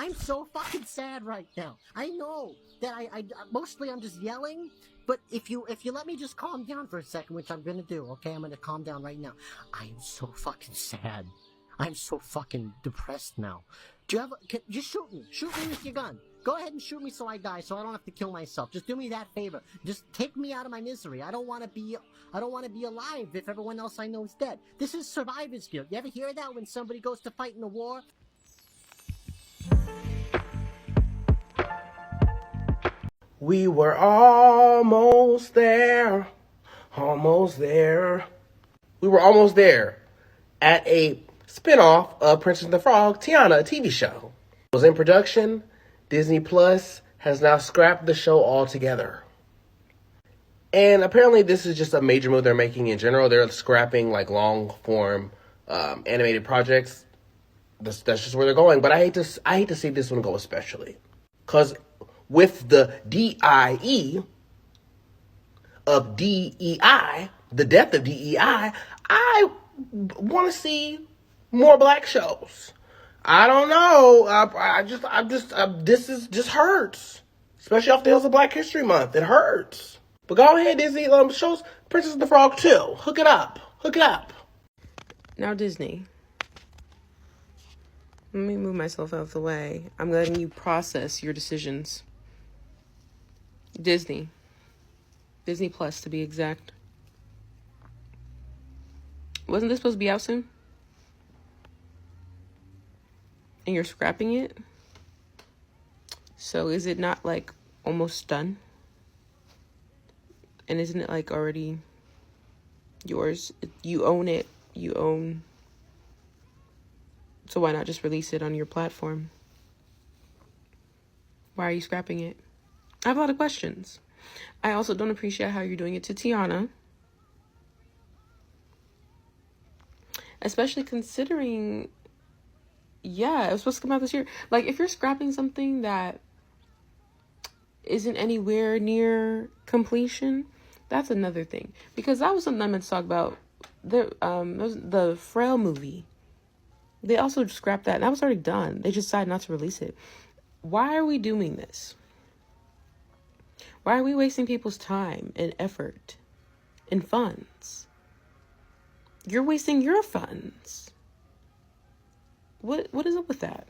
I'm so fucking sad right now. I know that I mostly I'm just yelling, but if you let me just calm down for a second, which I'm gonna do, okay? I'm gonna calm down right now. I am so fucking sad. I'm so fucking depressed now. Do you have? Just shoot me. Shoot me with your gun. Go ahead and shoot me so I die, so I don't have to kill myself. Just do me that favor. Just take me out of my misery. I don't want to be. I don't want to be alive if everyone else I know is dead. This is survivor's guilt. You ever hear that when somebody goes to fight in a war? We were almost there. Almost there. We were almost there at a spinoff of Princess and the Frog, Tiana, a TV show. It was in production. Disney Plus has now scrapped the show altogether. And apparently this is just a major move they're making in general. They're scrapping like long form animated projects. That's just where they're going. But I hate to see this one go especially. Because with the DIE of DEI, the death of DEI, I want to see more black shows. I don't know. This is just hurts, especially off the heels of Black History Month. It hurts. But go ahead, Disney. Shows Princess and the Frog 2. Hook it up. Hook it up. Now, Disney. Let me move myself out of the way. I'm letting you process your decisions. Disney Plus to be exact. Wasn't this supposed to be out soon? And you're scrapping it? So is it not like almost done? And isn't it like already yours? You own it. You own. So why not just release it on your platform? Why are you scrapping it? I have a lot of questions. I also don't appreciate how you're doing it to Tiana. Especially considering, yeah, it was supposed to come out this year. Like, if you're scrapping something that isn't anywhere near completion, that's another thing. Because that was something I meant to talk about. The Frail movie. They also scrapped that. And that was already done. They just decided not to release it. Why are we doing this? Why are we wasting people's time and effort and funds? You're wasting your funds. What is up with that?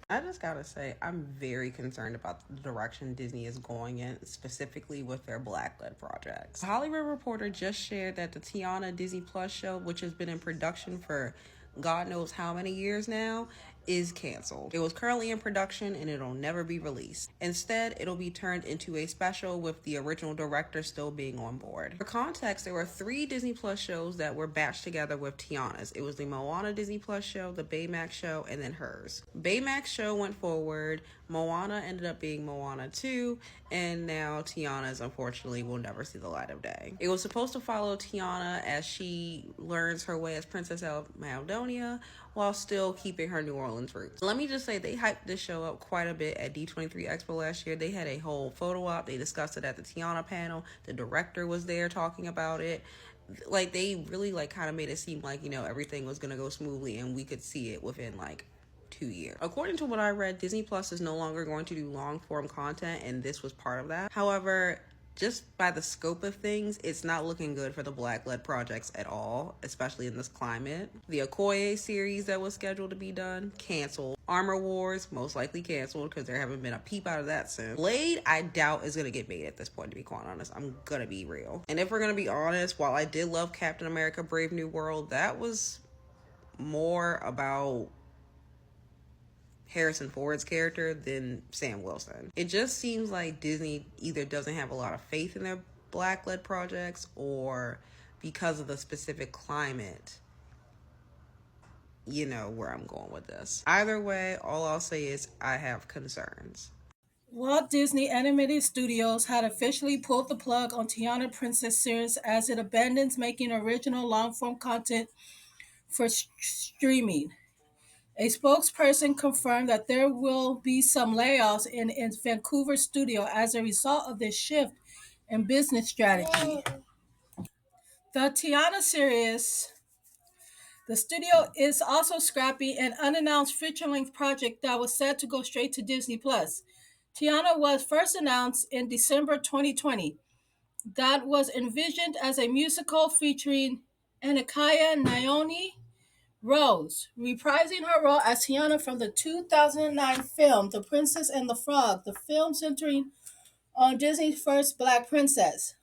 I just gotta say, I'm very concerned about the direction Disney is going in, specifically with their Black-led projects. Hollywood Reporter just shared that the Tiana Disney Plus show, which has been in production for God knows how many years now, is canceled. It was currently in production and it'll never be released. Instead, it'll be turned into a special with the original director still being on board. For context, there were 3 Disney Plus shows that were batched together with Tiana's. It was the Moana Disney Plus show, the Baymax show, and then hers. Baymax show went forward. Moana ended up being Moana 2, and now Tiana's unfortunately will never see the light of day. It was supposed to follow Tiana as she learns her way as Princess of Maldonia while still keeping her New Orleans roots. Let me just say, they hyped this show up quite a bit at D23 Expo last year. They had a whole photo op. They discussed it at the Tiana panel. The director was there talking about it. Like, they really like kind of made it seem like, you know, everything was gonna go smoothly and we could see it within like 2 years. According to what I read, Disney Plus is no longer going to do long form content, and this was part of that. However, just by the scope of things, it's not looking good for the Black-led projects at all, especially in this climate. The Okoye series that was scheduled to be done, canceled. Armor Wars, most likely canceled because there haven't been a peep out of that since. Blade, I doubt is going to get made at this point, to be quite honest. I'm going to be real. And if we're going to be honest, while I did love Captain America Brave New World, that was more about Harrison Ford's character than Sam Wilson. It just seems like Disney either doesn't have a lot of faith in their Black-led projects, or because of the specific climate, you know where I'm going with this. Either way, all I'll say is I have concerns. Walt Disney Animated Studios had officially pulled the plug on Tiana Princess series as it abandons making original long-form content for streaming. A spokesperson confirmed that there will be some layoffs in its Vancouver studio as a result of this shift in business strategy. The Tiana series The studio is also scrappy an unannounced feature-length project that was set to go straight to Disney Plus. Tiana was first announced in December 2020. That was envisioned as a musical featuring Anakaya Naoni Rose, reprising her role as Tiana from the 2009 film The Princess and the Frog, the film centering on Disney's first Black princess.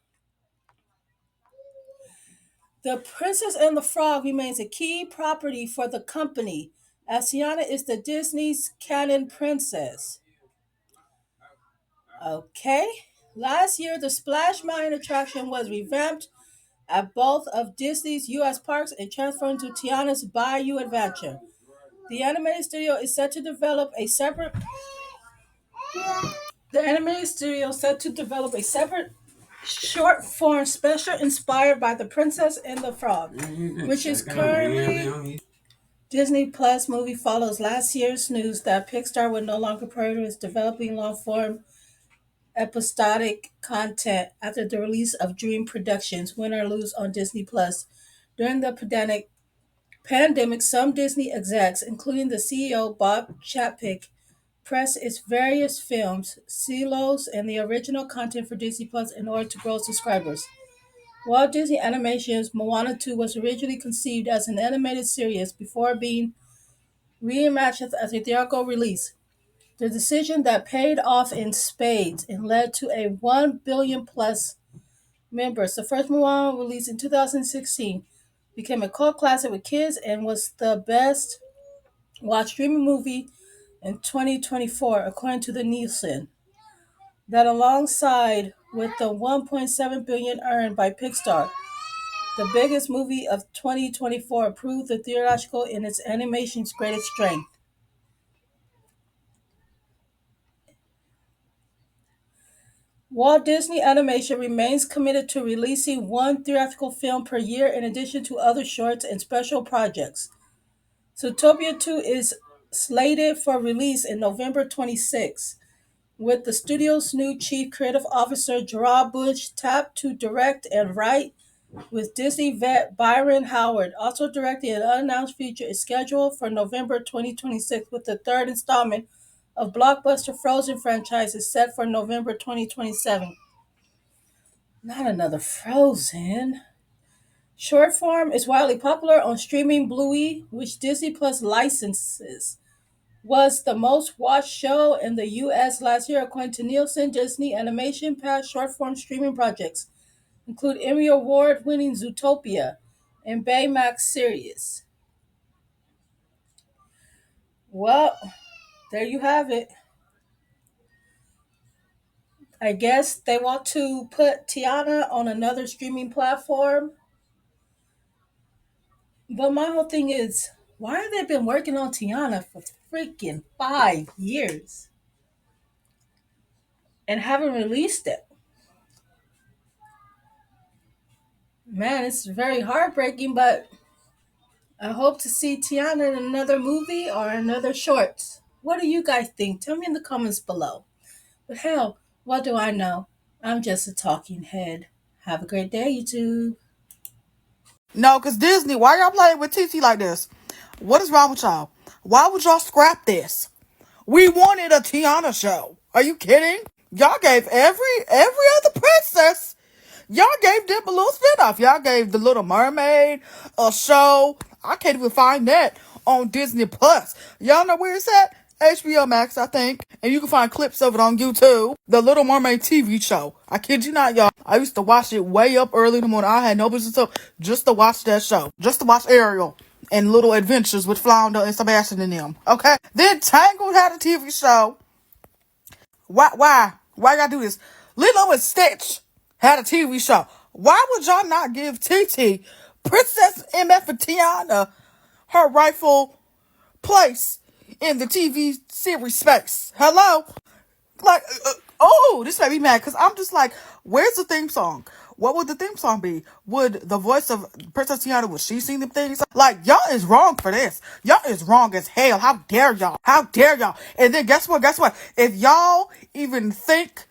The Princess and the Frog remains a key property for the company, as Tiana is the Disney's canon princess. Okay. Last year, the Splash Mountain attraction was revamped at both of Disney's U.S. parks and transferred to Tiana's Bayou Adventure. The animated studio is set to develop a separate. The animated studio is set to develop a separate short form special inspired by The Princess and the Frog, which is currently Disney Plus. Movie follows last year's news that Pixar would no longer prioritize developing long form episodic content after the release of Dream Productions Win or Lose on Disney Plus. During the pandemic, some Disney execs, including the CEO Bob Chapek, pressed its various films, silos, and the original content for Disney Plus in order to grow subscribers. Walt Disney Animation's Moana 2 was originally conceived as an animated series before being reimagined as a theatrical release. The decision that paid off in spades and led to a 1 billion plus members. The first Moana, released in 2016, became a cult classic with kids and was the best watched streaming movie in 2024, according to the Nielsen. That, alongside with the 1.7 billion earned by Pixar, the biggest movie of 2024, proved the theatrical in its animation's greatest strength. Walt Disney Animation remains committed to releasing one theatrical film per year in addition to other shorts and special projects. Zootopia 2 is slated for release in November 26, with the studio's new chief creative officer Gerard Bush tapped to direct and write, with Disney vet Byron Howard also directing. An unannounced feature is scheduled for November 2026, with the third installment of blockbuster Frozen franchise is set for November 2027. Not another Frozen. Short form is widely popular on streaming. Bluey, which Disney Plus licenses, was the most watched show in the U.S. last year, according to Nielsen. Disney Animation past short form streaming projects include Emmy Award winning Zootopia and Baymax series. Well, there you have it. I guess they want to put Tiana on another streaming platform. But my whole thing is, why have they been working on Tiana for freaking 5 years and haven't released it? Man, it's very heartbreaking, but I hope to see Tiana in another movie or another short. What do you guys think? Tell me in the comments below. But hell, what do I know? I'm just a talking head. Have a great day, YouTube. No, because Disney, why y'all playing with TT like this? What is wrong with y'all? Why would y'all scrap this? We wanted a Tiana show. Are you kidding? Y'all gave every other princess. Y'all gave them a little spinoff. Y'all gave the Little Mermaid a show. I can't even find that on Disney Plus. Y'all know where it's at? HBO Max, I think. And you can find clips of it on YouTube. The Little Mermaid TV show. I kid you not, y'all. I used to watch it way up early in the morning. I had no business up just to watch that show. Just to watch Ariel and Little Adventures with Flounder and Sebastian and them. Okay? Then Tangled had a TV show. Why you gotta do this? Lilo and Stitch had a TV show. Why would y'all not give TT, Princess MF and Tiana, her rightful place in the TV series space? Hello? Like, this made me mad because I'm just like, where's the theme song? What would the theme song be? Would the voice of Princess Tiana, would she sing the theme song? Like, y'all is wrong for this. Y'all is wrong as hell. How dare y'all? How dare y'all? And then guess what? If y'all even think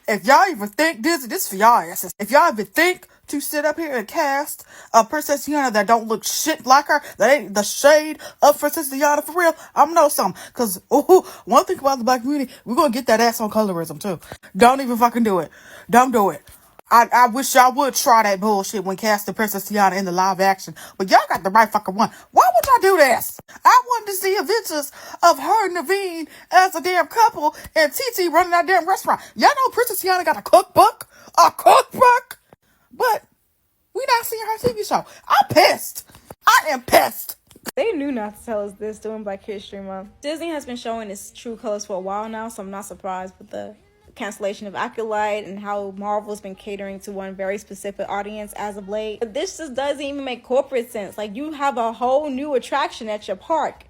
Disney, this is for y'all asses. If y'all even think to sit up here and cast a Princess Tiana that don't look shit like her, that ain't the shade of Princess Tiana for real, I'm know something. Cause one thing about the black community, we're gonna get that ass on colorism too. Don't even fucking do it. Don't do it. I wish y'all would try that bullshit when casting Princess Tiana in the live action. But y'all got the right fucking one. Why would y'all do this? I wanted to see adventures of her and Naveen as a damn couple and TT running that damn restaurant. Y'all know Princess Tiana got a cookbook? A cookbook? But we not seeing her TV show. I'm pissed. I am pissed. They knew not to tell us this during Black History Month. Disney has been showing its true colors for a while now, so I'm not surprised with the cancellation of Acolyte and how Marvel's been catering to one very specific audience as of late. But this just doesn't even make corporate sense. Like, you have a whole new attraction at your park.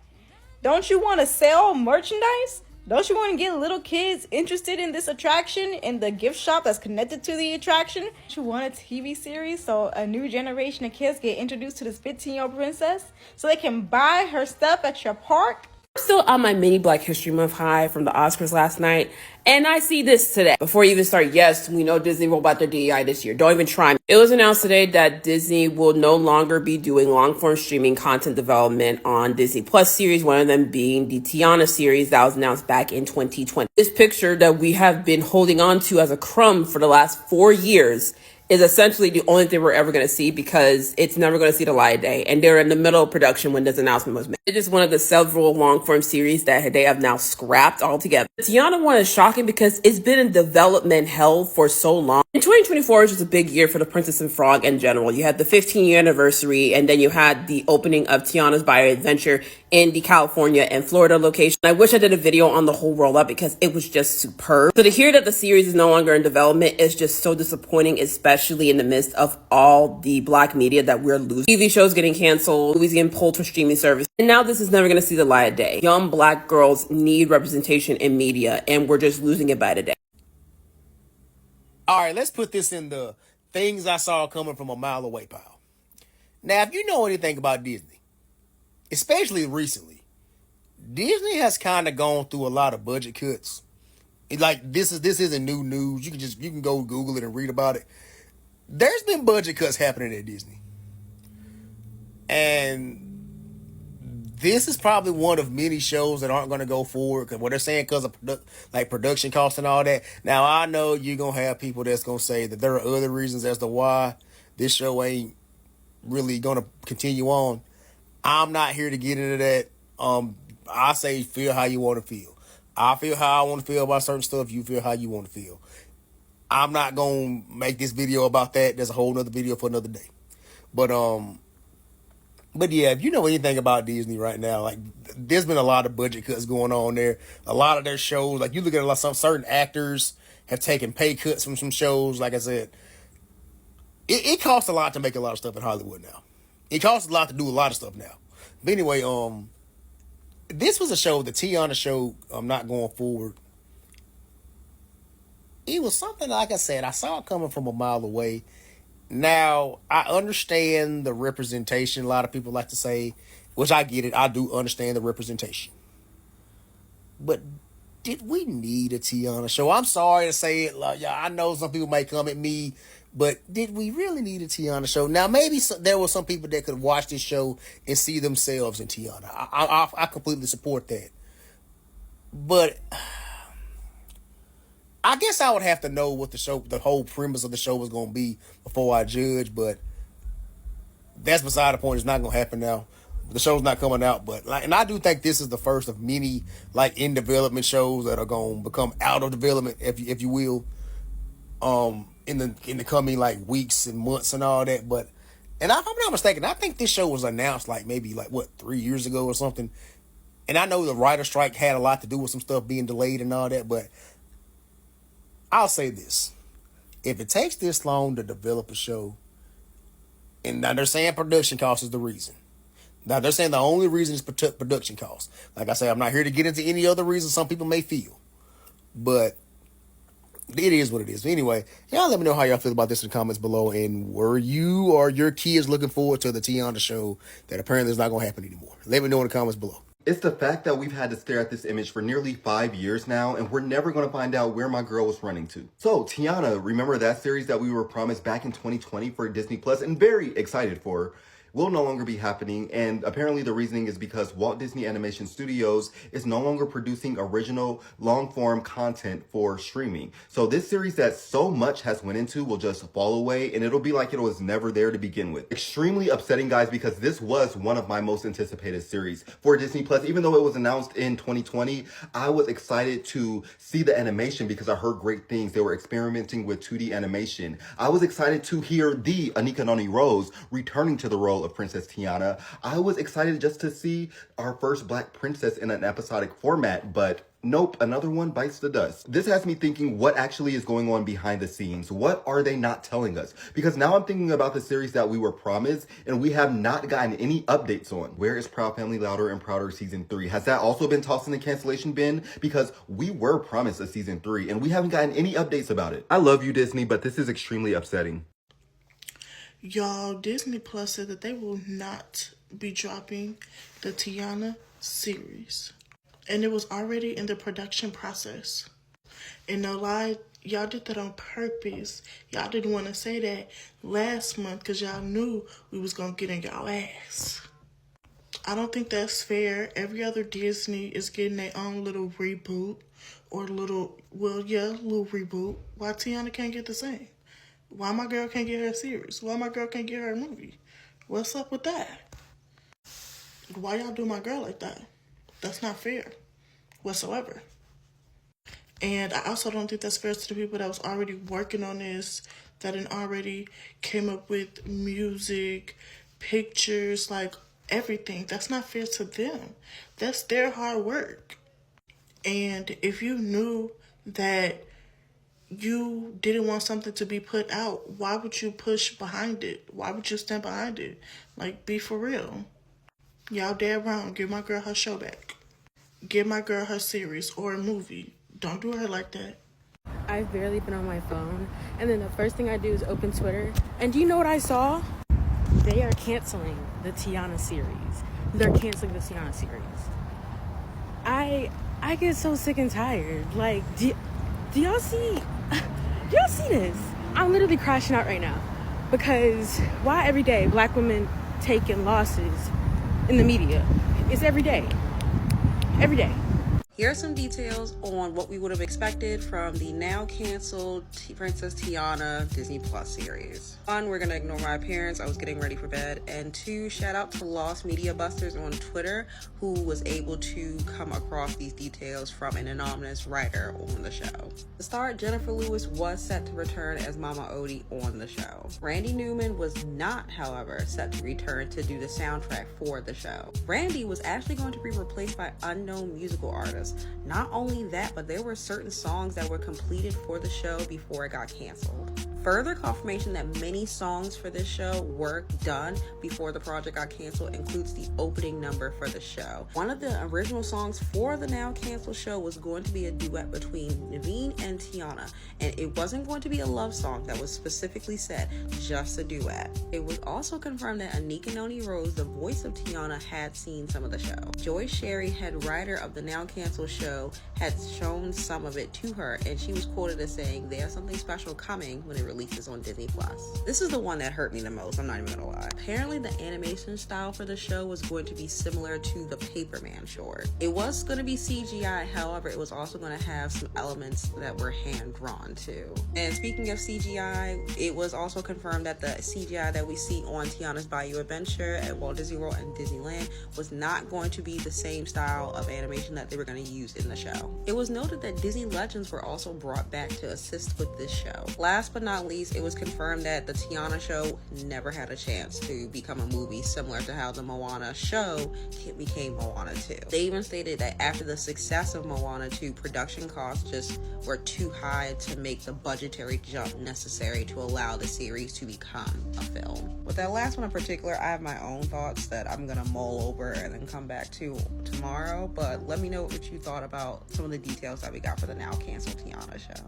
Don't you want to sell merchandise? Don't you want to get little kids interested in this attraction and the gift shop that's connected to the attraction? Don't you want a TV series so a new generation of kids get introduced to this 15-year-old princess so they can buy her stuff at your park? I'm still on my mini Black History Month high from the Oscars last night, and I see this today. Before you even start, yes, we know Disney rolled out their DEI this year. Don't even try. It was announced today that Disney will no longer be doing long-form streaming content development on Disney Plus series, one of them being the Tiana series that was announced back in 2020. This picture that we have been holding on to as a crumb for the last 4 years is essentially the only thing we're ever going to see because it's never going to see the light of day. And they're in the middle of production when this announcement was made. It is one of the several long-form series that they have now scrapped altogether. The Tiana one is shocking because it's been in development hell for so long. In 2024 was just a big year for the Princess and Frog in general. You had the 15-year anniversary, and then you had the opening of Tiana's Bio Adventure in the California and Florida location. I wish I did a video on the whole rollout because it was just superb. So to hear that the series is no longer in development is just so disappointing, especially in the midst of all the Black media that we're losing. TV shows getting canceled, movies getting pulled from streaming service. And now this is never going to see the light of day. Young Black girls need representation in media, and we're just losing it by the day. All right, let's put this in the things I saw coming from a mile away pile. Now, if you know anything about Disney, especially recently, Disney has kind of gone through a lot of budget cuts. This isn't new news. You can go Google it and read about it. There's been budget cuts happening at Disney. And this is probably one of many shows that aren't going to go forward. Cause what they're saying because of production costs and all that. Now, I know you're going to have people that's going to say that there are other reasons as to why this show ain't really going to continue on. I'm not here to get into that. I say feel how you want to feel. I feel how I want to feel about certain stuff. You feel how you want to feel. I'm not going to make this video about that. There's a whole nother video for another day. But yeah, if you know anything about Disney right now, like there's been a lot of budget cuts going on there. A lot of their shows, like you look at some certain actors have taken pay cuts from some shows. Like I said, it costs a lot to make a lot of stuff in Hollywood now. It costs a lot to do a lot of stuff now. But anyway, this was a show, the Tiana show, not going forward. It was something, like I said, I saw it coming from a mile away. Now, I understand the representation. A lot of people like to say, which I get it. I do understand the representation. But did we need a Tiana show? I'm sorry to say it. Like, yeah, I know some people may come at me, but did we really need a Tiana show? Now, maybe there were some people that could watch this show and see themselves in Tiana. I completely support that. But I guess I would have to know what the whole premise of the show was going to be before I judge, but that's beside the point. It's not going to happen now. The show's not coming out, and I do think this is the first of many in development shows that are going to become out of development, if you will, in the coming weeks and months and all that. But and if I'm not mistaken, I think this show was announced maybe 3 years ago or something. And I know the writer strike had a lot to do with some stuff being delayed and all that, but I'll say this. If it takes this long to develop a show, and now they're saying production cost is the reason. Now they're saying the only reason is production cost. Like I say, I'm not here to get into any other reason some people may feel. But it is what it is. Anyway, y'all let me know how y'all feel about this in the comments below. And were you or your kids looking forward to the Tiana show that apparently is not going to happen anymore? Let me know in the comments below. It's the fact that we've had to stare at this image for nearly 5 years now, and we're never going to find out where my girl was running to. So, Tiana, remember that series that we were promised back in 2020 for Disney Plus, and very excited for, will no longer be happening, and apparently the reasoning is because Walt Disney Animation Studios is no longer producing original long-form content for streaming. So this series that so much has went into will just fall away, and it'll be like it was never there to begin with. Extremely upsetting, guys, because this was one of my most anticipated series for Disney Plus. Even though it was announced in 2020, I was excited to see the animation because I heard great things. They were experimenting with 2D animation. I was excited to hear the Anika Noni Rose returning to the role of Princess Tiana. I was excited just to see our first Black princess in an episodic format, but nope, another one bites the dust. This has me thinking what actually is going on behind the scenes. What are they not telling us? Because now I'm thinking about the series that we were promised and we have not gotten any updates on. Where is Proud Family Louder and Prouder Season 3? Has that also been tossed in the cancellation bin? Because we were promised a Season 3 and we haven't gotten any updates about it. I love you, Disney, but this is extremely upsetting. Y'all, Disney Plus said that they will not be dropping the Tiana series. And it was already in the production process. And no lie, y'all did that on purpose. Y'all didn't want to say that last month because y'all knew we was going to get in y'all ass. I don't think that's fair. Every other Disney is getting their own little reboot or little reboot. Why Tiana can't get the same? Why my girl can't get her a series? Why my girl can't get her a movie? What's up with that? Why y'all do my girl like that? That's not fair whatsoever. And I also don't think that's fair to the people that was already working on this, that had already came up with music, pictures, like everything. That's not fair to them. That's their hard work. And if you knew that you didn't want something to be put out, why would you push behind it? Why would you stand behind it? Like, be for real. Y'all dead wrong. Give my girl her show back. Give my girl her series or a movie. Don't do her like that. I've barely been on my phone, and then the first thing I do is open Twitter. And do you know what I saw? They are canceling the Tiana series. They're canceling the Tiana series. I get so sick and tired. Like, do y'all see? Do y'all see this? I'm literally crashing out right now because why every day Black women taking losses in the media? It's every day. Every day. Here are some details on what we would have expected from the now canceled Princess Tiana Disney Plus series. 1, we're gonna ignore my appearance. I was getting ready for bed. And 2, shout out to Lost Media Busters on Twitter, who was able to come across these details from an anonymous writer on the show. The star Jennifer Lewis was set to return as Mama Odie on the show. Randy Newman was not, however, set to return to do the soundtrack for the show. Randy was actually going to be replaced by unknown musical artists. Not only that, but there were certain songs that were completed for the show before it got canceled. Further confirmation that many songs for this show were done before the project got canceled includes the opening number for the show. One of the original songs for the now canceled show was going to be a duet between Naveen and Tiana, and it wasn't going to be a love song that was specifically said, just a duet. It was also confirmed that Anika Noni Rose, the voice of Tiana, had seen some of the show. Joy Sherry, head writer of the now canceled show, had shown some of it to her, and she was quoted as saying, "There's something special coming when it releases on Disney Plus." This is the one that hurt me the most, I'm not even gonna lie. Apparently the animation style for the show was going to be similar to the Paperman short. It was going to be CGI, however, it was also going to have some elements that were hand-drawn too. And speaking of CGI, it was also confirmed that the CGI that we see on Tiana's Bayou Adventure at Walt Disney World and Disneyland was not going to be the same style of animation that they were going to use in the show. It was noted that Disney Legends were also brought back to assist with this show. Last but not least, it was confirmed that the Tiana show never had a chance to become a movie, similar to how the Moana show became Moana 2. They even stated that after the success of Moana 2, production costs just were too high to make the budgetary jump necessary to allow the series to become a film. With that last one in particular, I have my own thoughts that I'm gonna mull over and then come back to tomorrow, but let me know what you thought about some of the details that we got for the now canceled Tiana show.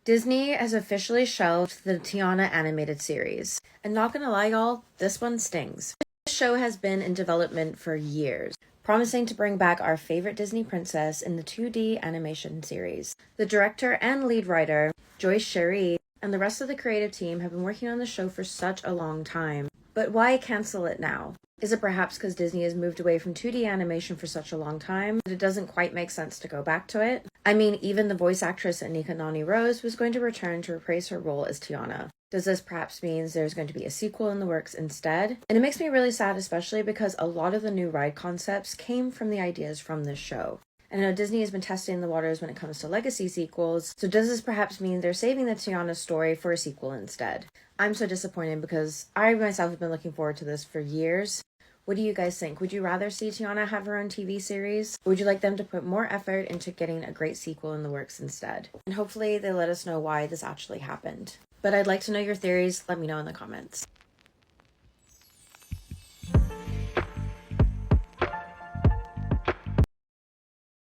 Disney has officially shelved the Tiana animated series. And not gonna lie, y'all, this one stings. This show has been in development for years. promising to bring back our favorite Disney princess in the 2D animation series. The director and lead writer, Joyce Cherie, and the rest of the creative team have been working on the show for such a long time. But why cancel it now? Is it perhaps because Disney has moved away from 2D animation for such a long time that it doesn't quite make sense to go back to it? I mean, even the voice actress Anika Noni Rose was going to return to reprise her role as Tiana. Does this perhaps mean there's going to be a sequel in the works instead? And it makes me really sad, especially because a lot of the new ride concepts came from the ideas from this show. And I know Disney has been testing the waters when it comes to legacy sequels, so does this perhaps mean they're saving the Tiana story for a sequel instead? I'm so disappointed because I myself have been looking forward to this for years. What do you guys think? Would you rather see Tiana have her own TV series? Or would you like them to put more effort into getting a great sequel in the works instead? And hopefully they let us know why this actually happened. But I'd like to know your theories. Let me know in the comments.